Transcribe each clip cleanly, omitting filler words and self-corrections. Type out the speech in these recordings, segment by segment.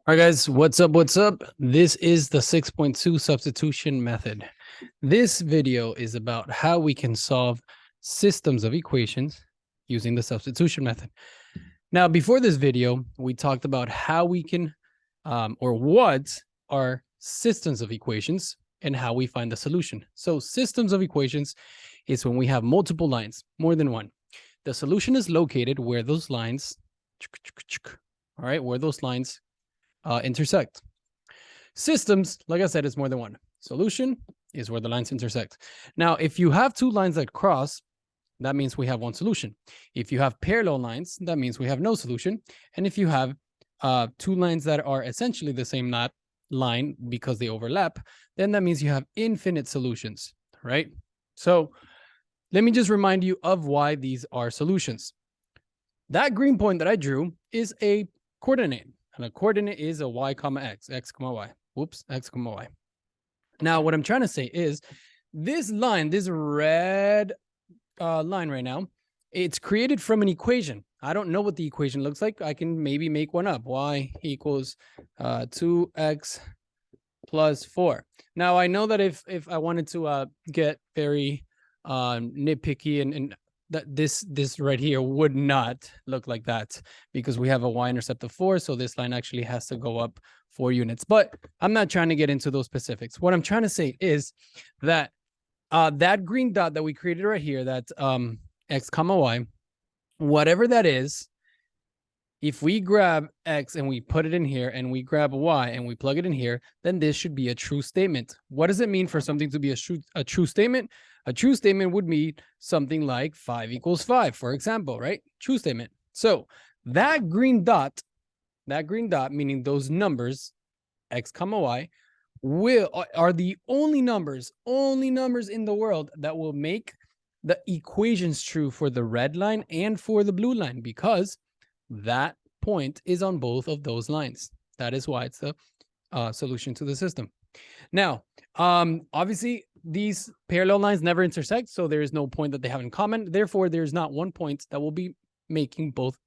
All right, guys, what's up? What's up? This is the 6.2 substitution method. This video is about how we can solve systems of equations using the substitution method. Now, before this video, we talked about how we can, or what are systems of equations and how we find the solution. So systems of equations is when we have multiple lines, more than one. The solution is located where those lines, all right, where those lines intersect. Systems, like I said, is more than one. Solution is where the lines intersect. Now, if you have two lines that cross, that means we have one solution. If you have parallel lines, that means we have no solution. And if you have two lines that are essentially the same line because they overlap, then that means you have infinite solutions, right? So let me just remind you of why these are solutions. That green point that I drew is a coordinate. And a coordinate is a y comma x, x comma y. Whoops, x comma y. Now, what I'm trying to say is this line, this red line right now, it's created from an equation. I don't know what the equation looks like. I can maybe make one up. Y equals 2x plus 4. Now, I know that if I wanted to get very nitpicky and that this right here would not look like that because we have a y-intercept of 4. So this line actually has to go up 4 units. But I'm not trying to get into those specifics. What I'm trying to say is that that green dot that we created right here, that x comma y, whatever that is, if we grab x and we put it in here and we grab y and we plug it in here, then this should be a true statement. What does it mean for something to be a true statement? A true statement would mean something like 5 equals 5, for example, right? True statement. So that green dot, meaning those numbers, x comma y, are the only numbers in the world that will make the equations true for the red line and for the blue line, because that point is on both of those lines. That is why it's the solution to the system. Now, obviously, these parallel lines never intersect, so there is no point that they have in common. Therefore, there's not one point that will be making both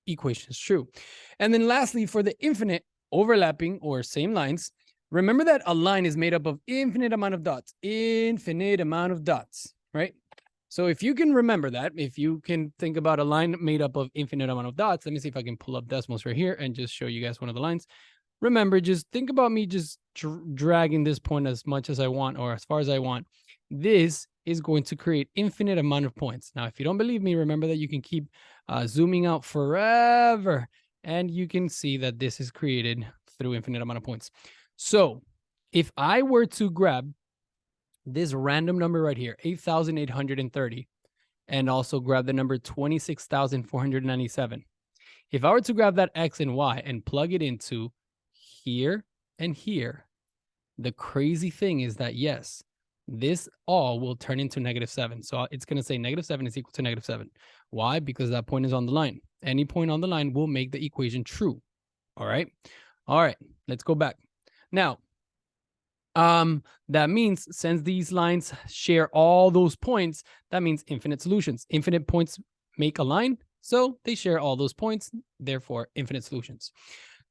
equations true. And then lastly, for the infinite overlapping or same lines, remember that a line is made up of infinite amount of dots, right? So if you can remember that, if you can think about a line made up of infinite amount of dots, let me see if I can pull up decimals right here and just show you guys one of the lines. Remember, just think about me just dragging this point as much as I want or as far as I want. This is going to create infinite amount of points. Now, if you don't believe me, remember that you can keep zooming out forever and you can see that this is created through infinite amount of points. So if I were to grab this random number right here, 8,830, and also grab the number 26,497. If I were to grab that x and y and plug it into here and here, the crazy thing is that, yes, this all will turn into -7. So it's going to say -7 is equal to -7. Why? Because that point is on the line. Any point on the line will make the equation true. All right. All right. Let's go back. Now, that means since these lines share all those points, that means infinite solutions. Infinite points make a line, so they share all those points, therefore infinite solutions.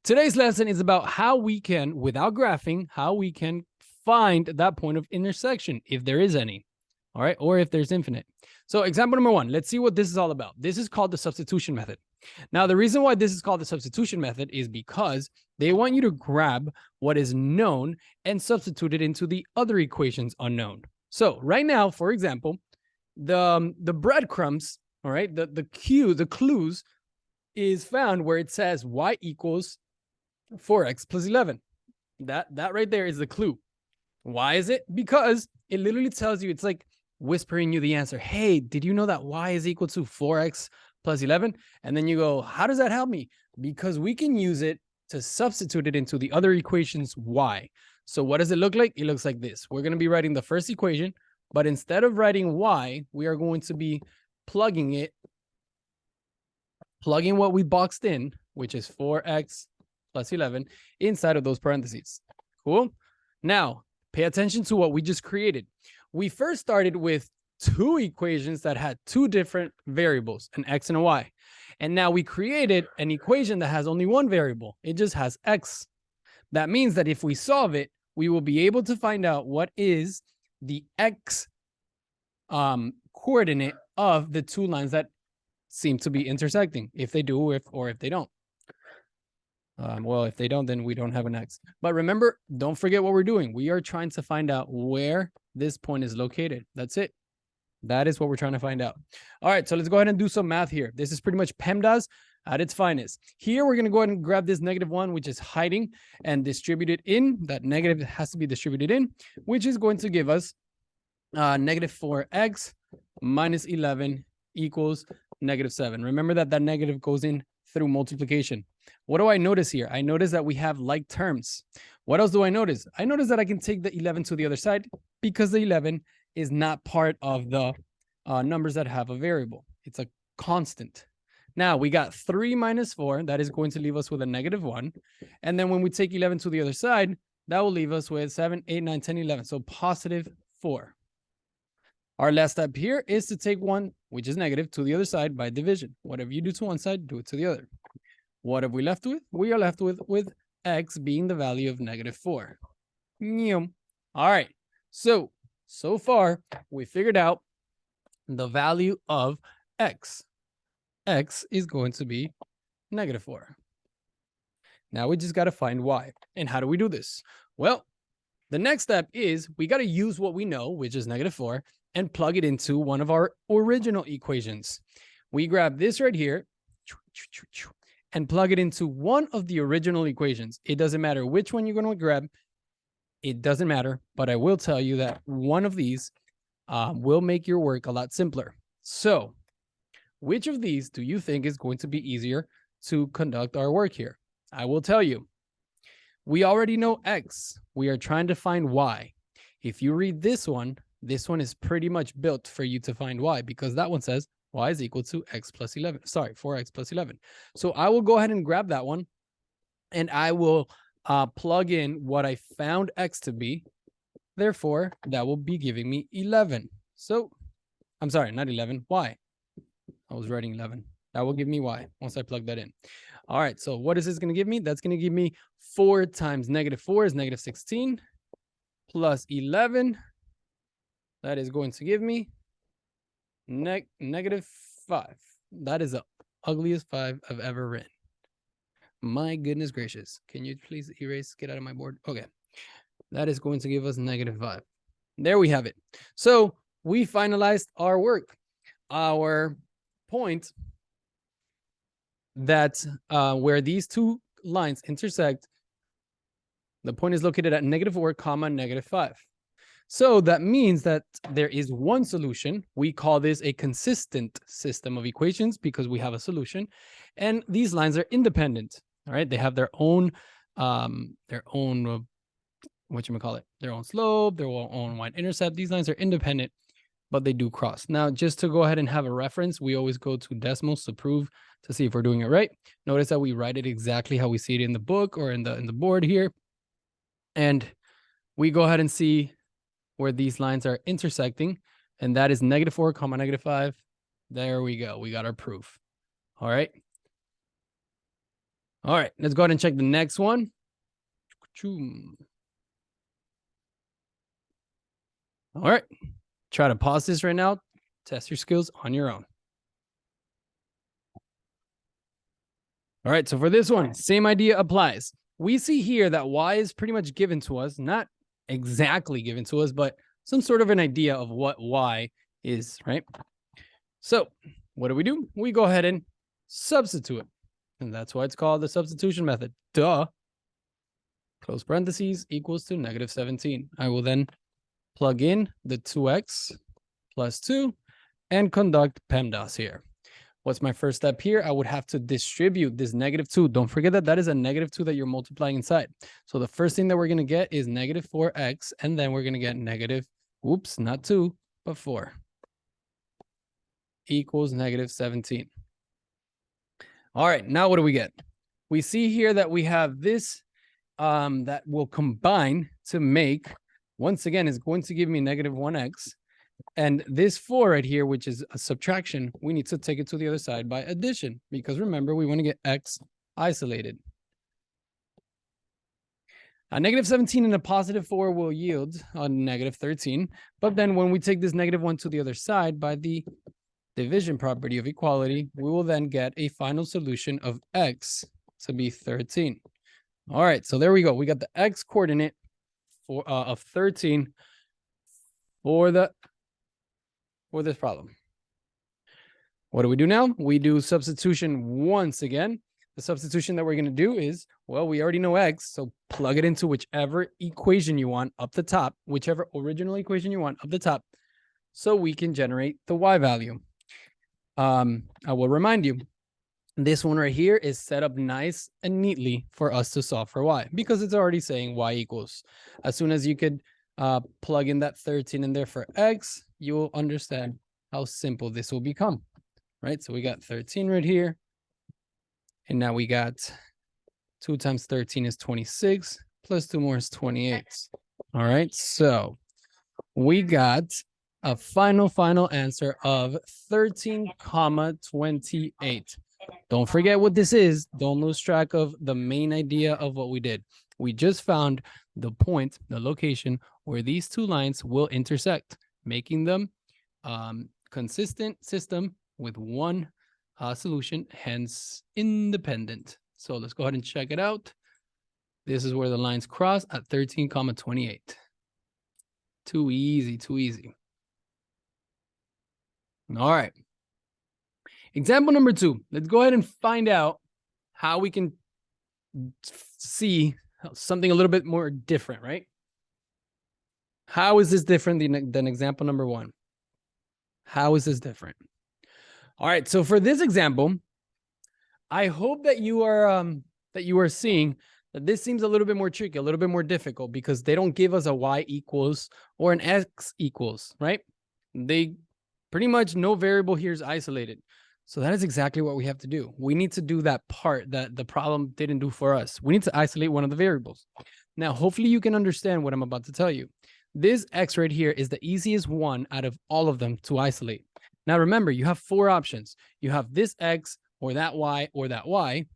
Today's lesson is about how we can, without graphing, how we can find that point of intersection, if there is any, all right, or if there's infinite. So example number 1, let's see what this is all about. This is called the substitution method. Now, the reason why this is called the substitution method is because they want you to grab what is known and substitute it into the other equations unknown. So right now, for example, the breadcrumbs, all right, the clues is found where it says y equals 4x plus 11. That right there is the clue. Why is it? Because it literally tells you, it's like whispering you the answer. Hey, did you know that y is equal to 4x plus 11? And then you go, how does that help me? Because we can use it to substitute it into the other equations y. So what does it look like? It looks like this. We're going to be writing the first equation, but instead of writing y, we are going to be plugging what we boxed in, which is 4x plus 11, inside of those parentheses. Cool? Now, pay attention to what we just created. We first started with two equations that had two different variables, an x and a y. And now we created an equation that has only one variable. It just has x That means that if we solve it, we will be able to find out what is the x coordinate of the two lines that seem to be intersecting, if they do or if they don't. Well, if they don't, then we don't have an x. But remember, don't forget what we're doing. We are trying to find out where this point is located. That's it. That is what we're trying to find out. All right, so let's go ahead and do some math here. This is pretty much PEMDAS at its finest. Here, we're going to go ahead and grab this -1, which is hiding, and distribute it in. That negative has to be distributed in, which is going to give us -4x minus 11 equals -7. Remember that that negative goes in through multiplication. What do I notice here? I notice that we have like terms. What else do I notice? I notice that I can take the 11 to the other side because the 11 is not part of the numbers that have a variable. It's a constant. Now we got 3 minus 4. That is going to leave us with a -1. And then when we take 11 to the other side, that will leave us with 7, 8, 9, 10, 11. So +4. Our last step here is to take 1, which is negative, to the other side by division. Whatever you do to one side, do it to the other. What have we left with? We are left with x being the value of -4. All right. So far, we figured out the value of x. X is going to be -4. Now we just got to find y. And how do we do this? Well, the next step is we got to use what we know, which is -4, and plug it into one of our original equations. We grab this right here and plug it into one of the original equations. It doesn't matter which one you're going to grab. It doesn't matter, but I will tell you that one of these will make your work a lot simpler. So which of these do you think is going to be easier to conduct our work here? I will tell you. We already know x. We are trying to find y. If you read this one is pretty much built for you to find y because that one says y is equal to x plus 11. Sorry, 4x plus 11. So I will go ahead and grab that one and I will plug in what I found x to be. Therefore, that will be giving me 11. So, I'm sorry, not 11, y. I was writing 11. That will give me y once I plug that in. All right, so what is this going to give me? That's going to give me 4 times -4 is -16 plus 11. That is going to give me -5. That is the ugliest 5 I've ever written. My goodness gracious. Can you please erase, get out of my board? Okay. That is going to give us -5. There we have it. So we finalized our work. Our point that where these two lines intersect, the point is located at -4, -5. So that means that there is one solution. We call this a consistent system of equations because we have a solution. And these lines are independent. All right. They have their own whatchamacallit, their own slope, their own y-intercept. These lines are independent, but they do cross. Now, just to go ahead and have a reference, we always go to decimals to prove, to see if we're doing it right. Notice that we write it exactly how we see it in the book or in the board here. And we go ahead and see where these lines are intersecting, and that is -4, -5. There we go. We got our proof. All right. All right, let's go ahead and check the next one. All right, try to pause this right now. Test your skills on your own. All right, so for this one, same idea applies. We see here that y is pretty much given to us, not exactly given to us, but some sort of an idea of what y is, right? So what do? We go ahead and substitute. And that's why it's called the substitution method. Duh. Close parentheses equals to -17. I will then plug in the 2x plus 2 and conduct PEMDAS here. What's my first step here? I would have to distribute this -2. Don't forget that that is a -2 that you're multiplying inside. So the first thing that we're going to get is -4x, and then we're going to get not 2, but 4 equals -17. All right, now what do we get? We see here that we have this that will combine to make, once again, is going to give me -1x. And this 4 right here, which is a subtraction, we need to take it to the other side by addition, because remember, we want to get x isolated. A negative 17 and a positive 4 will yield a negative 13. But then when we take this negative 1 to the other side by the division property of equality, we will then get a final solution of x to be 13. All right, so there we go. We got the x coordinate for of 13 for this problem. What do we do now? We do substitution once again. The substitution that we're going to do is, well, we already know x, so plug it into whichever equation you want up the top, whichever original equation you want up the top, so we can generate the y value. I will remind you, this one right here is set up nice and neatly for us to solve for y, because it's already saying y equals. As soon as you could plug in that 13 in there for x, you will understand how simple this will become, right? So we got 13 right here. And now we got 2 times 13 is 26, plus 2 more is 28. All right, so we got a final answer of 13,28. Don't forget what this is. Don't lose track of the main idea of what we did. We just found the point, the location where these two lines will intersect, making them consistent system with one solution, hence independent. So let's go ahead and check it out. This is where the lines cross at 13,28. Too easy, too easy. All right. Example number 2. Let's go ahead and find out how we can see something a little bit more different, right? How is this different than example number 1? How is this different? All right, so for this example, I hope that you are seeing that this seems a little bit more tricky, a little bit more difficult, because they don't give us a y equals or an x equals, right? They pretty much no variable here is isolated. So that is exactly what we have to do. We need to do that part that the problem didn't do for us. We need to isolate one of the variables. Now, hopefully you can understand what I'm about to tell you. This x right here is the easiest one out of all of them to isolate. Now, remember, you have 4 options. You have this x, or that y,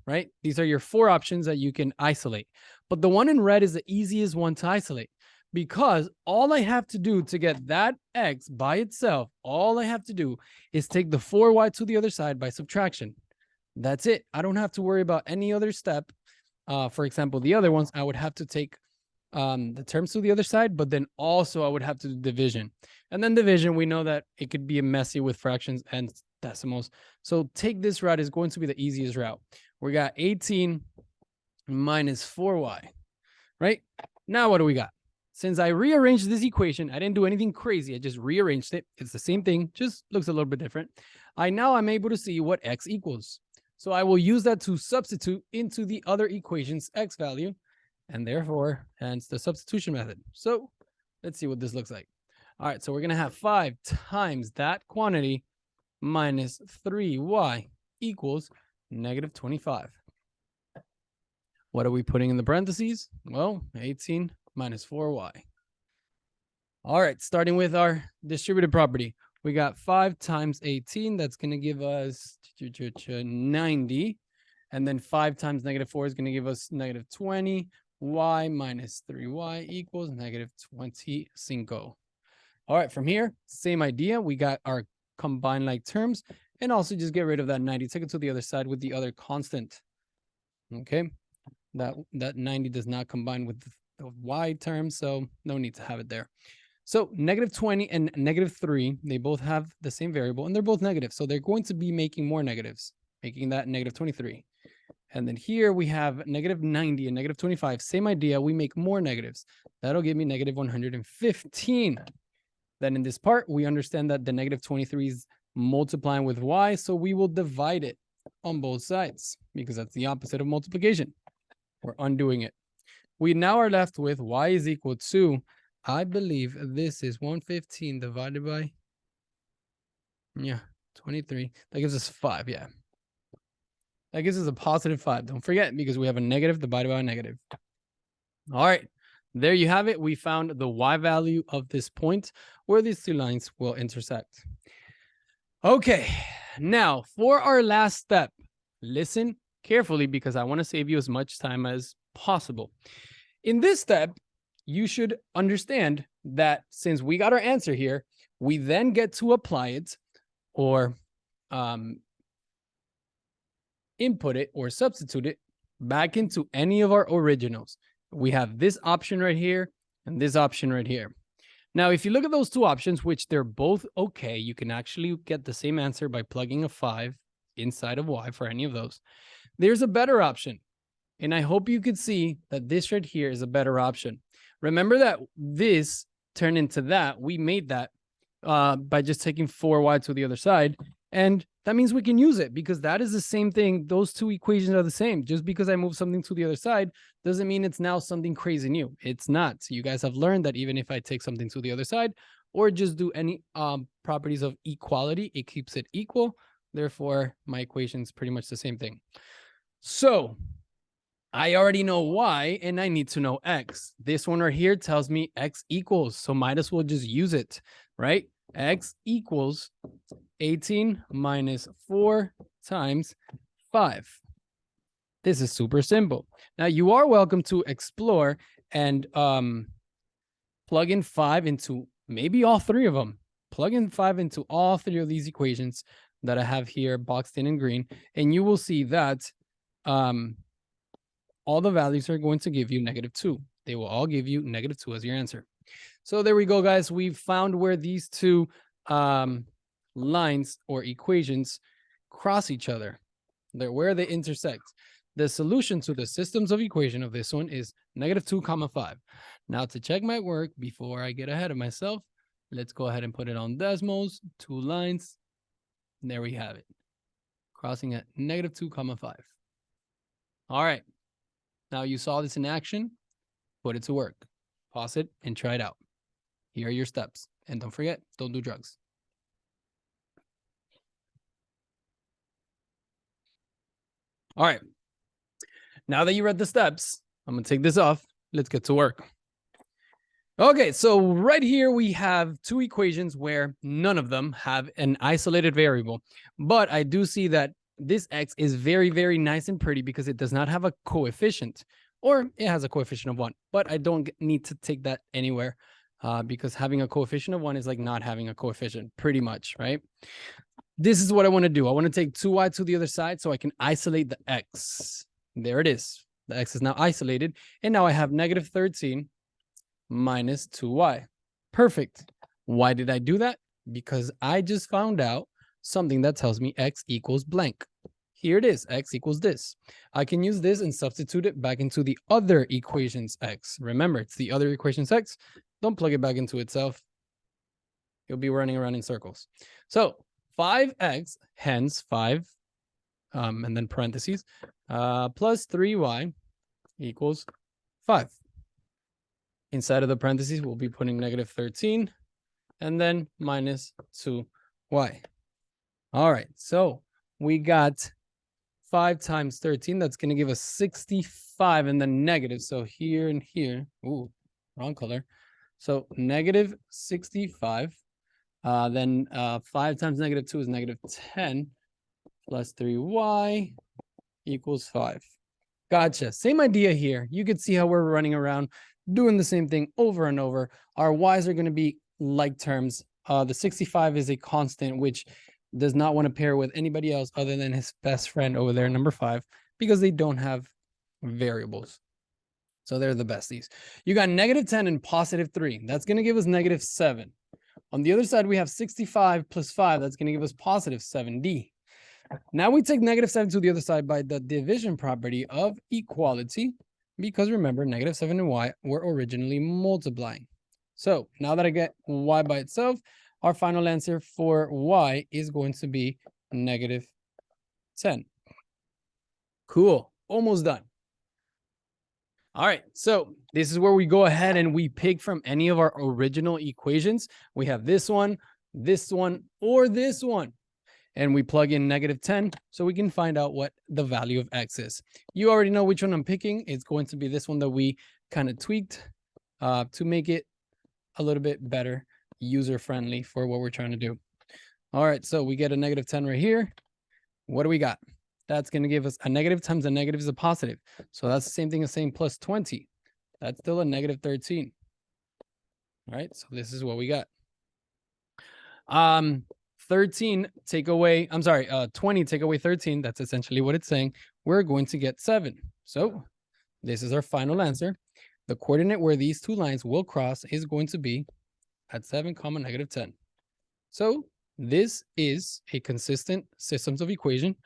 right? These are your 4 options that you can isolate. But the one in red is the easiest one to isolate, because all I have to do to get that x by itself, all I have to do is take the 4y to the other side by subtraction. That's it. I don't have to worry about any other step. For example, the other ones, I would have to take the terms to the other side, but then also I would have to do division. And then division, we know that it could be messy with fractions and decimals. So take this route is going to be the easiest route. We got 18 minus 4y, right? Now what do we got? Since I rearranged this equation, I didn't do anything crazy. I just rearranged it. It's the same thing, just looks a little bit different. I'm able to see what x equals. So I will use that to substitute into the other equation's x value, and therefore, hence the substitution method. So let's see what this looks like. All right, so we're going to have 5 times that quantity minus 3y equals negative 25. What are we putting in the parentheses? Well, 18 minus 4y. All right, starting with our distributive property. We got 5 times 18. That's going to give us 90. And then 5 times negative 4 is going to give us negative 20. Y minus 3y equals negative 25. All right, from here, same idea. We got our combined like terms, and also just get rid of that 90. Take it to the other side with the other constant. Okay, that 90 does not combine with the y term, so no need to have it there. So negative 20 and negative 3, they both have the same variable, and they're both negative. So they're going to be making more negatives, making that negative 23. And then here we have negative 90 and negative 25. Same idea. We make more negatives. That'll give me negative 115. Then in this part, we understand that the negative 23 is multiplying with y. So we will divide it on both sides because that's the opposite of multiplication. We're undoing it. We now are left with y is equal to, I believe this is 115 divided by, 23. That gives us 5, yeah. That gives us a positive 5. Don't forget, because we have a negative divided by a negative. All right, there you have it. We found the y value of this point where these two lines will intersect. Okay, now for our last step, listen carefully because I want to save you as much time as possible. In this step, you should understand that since we got our answer here, we then get to apply it or input it or substitute it back into any of our originals. We have this option right here and this option right here. Now, if you look at those two options, which they're both okay, you can actually get the same answer by plugging a 5 inside of y for any of those. There's a better option. And I hope you could see that this right here is a better option. Remember that this turned into that. We made that by just taking 4y to the other side. And that means we can use it because that is the same thing. Those two equations are the same. Just because I move something to the other side doesn't mean it's now something crazy new. It's not. So you guys have learned that even if I take something to the other side or just do any properties of equality, it keeps it equal. Therefore, my equation is pretty much the same thing. So I already know y and I need to know x. This one right here tells me x equals, so might as well just use it, right? X equals 18 minus 4 times 5. This is super simple. Now you are welcome to explore and plug in 5 into maybe all 3 of them. Plug in 5 into all 3 of these equations that I have here boxed in green, and you will see that all the values are going to give you -2. They will all give you -2 as your answer. So there we go, guys. We've found where these two lines or equations cross each other. They're where they intersect. The solution to the systems of equation of this one is -2, 5. Now to check my work before I get ahead of myself, let's go ahead and put it on Desmos, 2 lines. There we have it. Crossing at -2, 5. All right. Now you saw this in action, put it to work. Pause it and try it out. Here are your steps. And don't forget, don't do drugs. All right. Now that you read the steps, I'm going to take this off. Let's get to work. Okay, so right here we have 2 equations where none of them have an isolated variable. But I do see that this x is very, very nice and pretty because it does not have a coefficient, or it has a coefficient of 1. But I don't need to take that anywhere because having a coefficient of 1 is like not having a coefficient, pretty much, right? This is what I want to do. I want to take 2y to the other side so I can isolate the x. There it is. The x is now isolated. And now I have -13 minus 2y. Perfect. Why did I do that? Because I just found out something that tells me x equals blank. Here it is. X equals this. I can use this and substitute it back into the other equation's x. Remember, it's the other equation's x. Don't plug it back into itself. You'll be running around in circles. So 5x, hence 5, and then parentheses, plus 3y equals 5. Inside of the parentheses, we'll be putting -13 and then minus 2y. All right, so we got 5 times 13. That's going to give us 65 and then negative. So here and here, ooh, wrong color. So -65. Then 5 times -2 is -10 plus 3y equals 5. Gotcha. Same idea here. You could see how we're running around doing the same thing over and over. Our y's are going to be like terms. The 65 is a constant, which does not want to pair with anybody else other than his best friend over there, number 5, because they don't have variables. So they're the besties. You got -10 and +3. That's going to give us -7. On the other side, we have 65 plus 5. That's going to give us +7d. Now we take -7 to the other side by the division property of equality, because remember, -7 and y were originally multiplying. So now that I get y by itself, our final answer for y is going to be -10. Cool. Almost done. All right, so this is where we go ahead and we pick from any of our original equations. We have this one, or this one. And we plug in -10 so we can find out what the value of x is. You already know which one I'm picking. It's going to be this one that we kind of tweaked to make it a little bit better, user-friendly for what we're trying to do. All right, so we get a -10 right here. What do we got? That's going to give us a negative times a negative is a positive. So that's the same thing as saying +20. That's still a negative 13. All right, so this is what we got. 13 take away, 20 take away 13. That's essentially what it's saying. We're going to get 7. So this is our final answer. The coordinate where these two lines will cross is going to be at 7, negative 10. So this is a consistent systems of equation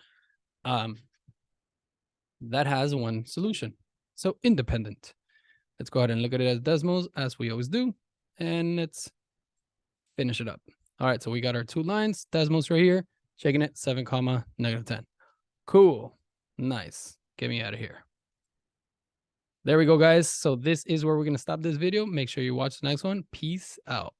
that has one solution. So independent. Let's go ahead and look at it as Desmos, as we always do. And let's finish it up. All right, so we got our two lines, Desmos right here, checking it, 7, negative 10. Cool. Nice. Get me out of here. There we go, guys. So this is where we're going to stop this video. Make sure you watch the next one. Peace out.